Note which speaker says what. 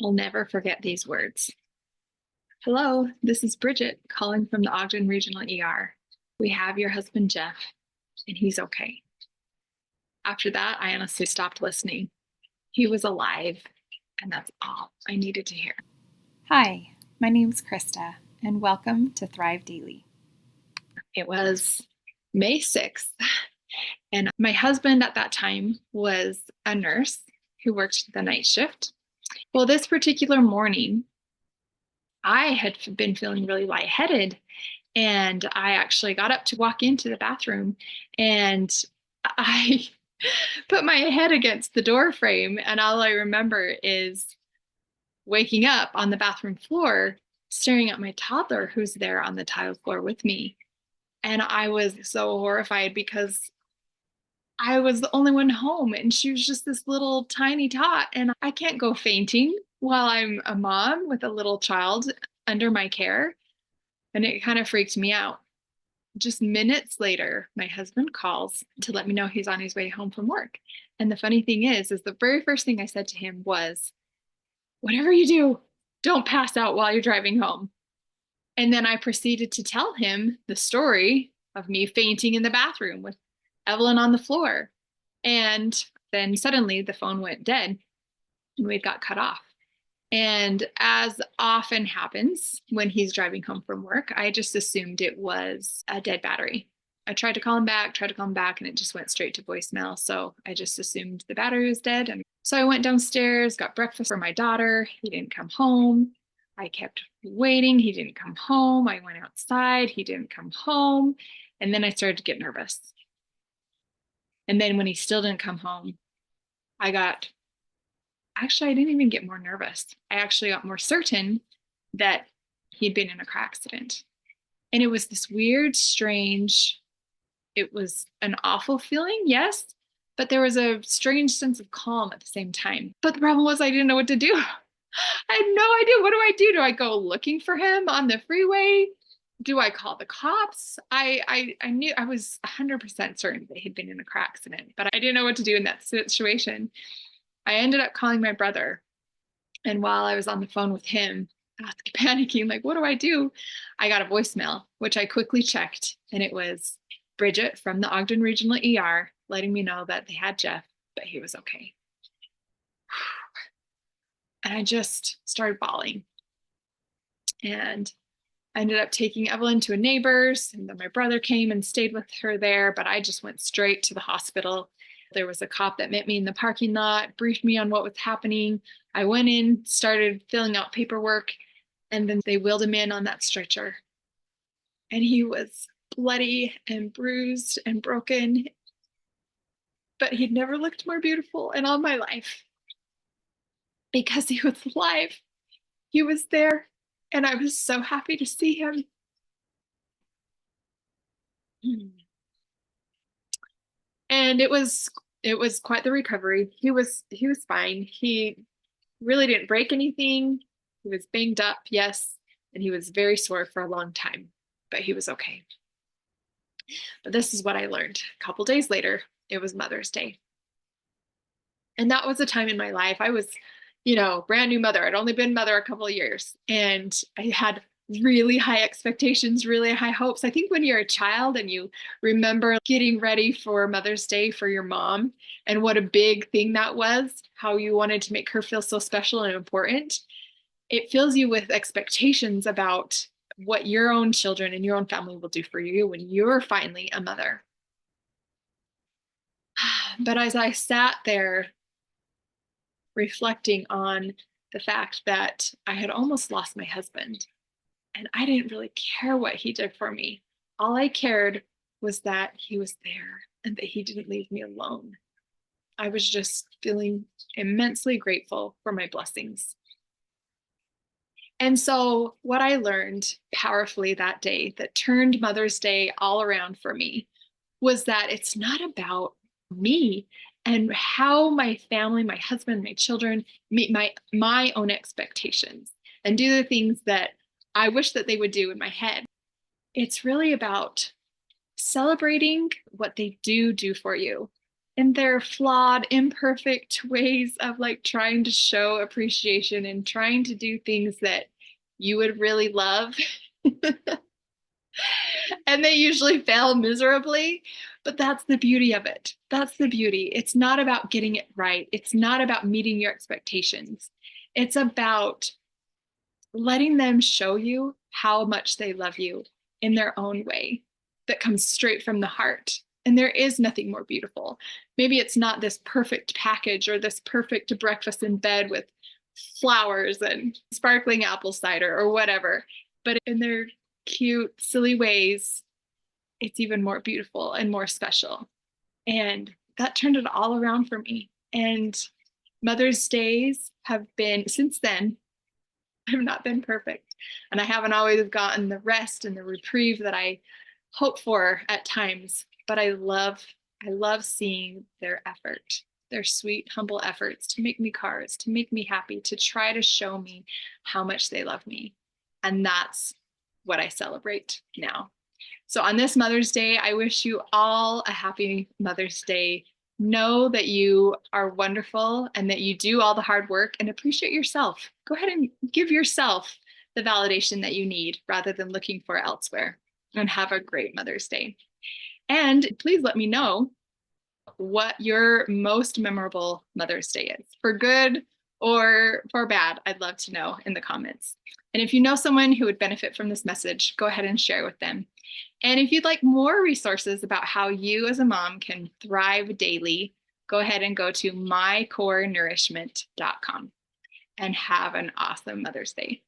Speaker 1: I'll never forget these words. Hello, this is Bridget calling from the Ogden Regional ER. We have your husband, Jeff, and he's okay. After that, I honestly stopped listening. He was alive, and that's all I needed to hear.
Speaker 2: Hi, my name's Krista, and welcome to Thrive Daily.
Speaker 1: It was May 6th, and my husband at that time was a nurse who worked the night shift. Well, this particular morning, I had been feeling really lightheaded, and I actually got up to walk into the bathroom, and I put my head against the door frame, and all I remember is waking up on the bathroom floor, staring at my toddler who's there on the tile floor with me. And I was so horrified because I was the only one home and she was just this little tiny tot. And I can't go fainting while I'm a mom with a little child under my care. And it kind of freaked me out. Just minutes later, my husband calls to let me know he's on his way home from work. And the funny thing is the very first thing I said to him was, whatever you do, don't pass out while you're driving home. And then I proceeded to tell him the story of me fainting in the bathroom with Evelyn on the floor. And then suddenly the phone went dead and we got cut off. And as often happens when he's driving home from work, I just assumed it was a dead battery. I tried to call him back, and it just went straight to voicemail. So I just assumed the battery was dead. And so I went downstairs, got breakfast for my daughter. He didn't come home. I kept waiting. He didn't come home. I went outside. He didn't come home. And then I started to get nervous. And then when he still didn't come home, I didn't even get more nervous. I actually got more certain that he'd been in a car accident. And it was this weird, strange, it was an awful feeling, yes, but there was a strange sense of calm at the same time. But the problem was I didn't know what to do. I had no idea. What do I do? Do I go looking for him on the freeway? Do I call the cops? I knew I was 100% certain that he'd been in a car accident, but I didn't know what to do in that situation. I ended up calling my brother. And while I was on the phone with him, panicking, like, what do I do? I got a voicemail, which I quickly checked. And it was Bridget from the Ogden Regional ER letting me know that they had Jeff, but he was okay. And I just started bawling. And I ended up taking Evelyn to a neighbor's, and then my brother came and stayed with her there, but I just went straight to the hospital. There was a cop that met me in the parking lot, briefed me on what was happening. I went in, started filling out paperwork, and then they wheeled him in on that stretcher. And he was bloody and bruised and broken, but he'd never looked more beautiful in all my life because he was alive. He was there, and I was so happy to see him. And it was quite the recovery. He was fine. He really didn't break anything. He was banged up, yes, and he was very sore for a long time, but he was okay. But this is what I learned. A couple days later, it was Mother's Day. And that was a time in my life. I was, brand new mother. I'd only been mother a couple of years, and I had really high expectations, really high hopes. I think when you're a child and you remember getting ready for Mother's Day for your mom and what a big thing that was, how you wanted to make her feel so special and important, it fills you with expectations about what your own children and your own family will do for you when you're finally a mother. But as I sat there reflecting on the fact that I had almost lost my husband, and I didn't really care what he did for me. All I cared was that he was there and that he didn't leave me alone. I was just feeling immensely grateful for my blessings. And so, what I learned powerfully that day that turned Mother's Day all around for me was that it's not about me and how my family, my husband, my children meet my own expectations and do the things that I wish that they would do in my head. It's really about celebrating what they do for you in their flawed, imperfect ways of like trying to show appreciation and trying to do things that you would really love. And they usually fail miserably, but that's the beauty of it. That's the beauty. It's not about getting it right. It's not about meeting your expectations. It's about letting them show you how much they love you in their own way that comes straight from the heart. And there is nothing more beautiful. Maybe it's not this perfect package or this perfect breakfast in bed with flowers and sparkling apple cider or whatever, but in their cute, silly ways, it's even more beautiful and more special. And that turned it all around for me. And Mother's Days have been, since then, have not been perfect. And I haven't always gotten the rest and the reprieve that I hope for at times. But I love seeing their effort, their sweet, humble efforts to make me cards, to make me happy, to try to show me how much they love me. And that's what I celebrate now. So on this Mother's Day, I wish you all a happy Mother's Day. Know that you are wonderful and that you do all the hard work, and appreciate yourself. Go ahead and give yourself the validation that you need rather than looking for it elsewhere. And have a great Mother's Day. And please let me know what your most memorable Mother's Day is, for good or for bad. I'd love to know in the comments. And if you know someone who would benefit from this message, go ahead and share with them. And if you'd like more resources about how you as a mom can thrive daily, go ahead and go to mycorenourishment.com and have an awesome Mother's Day.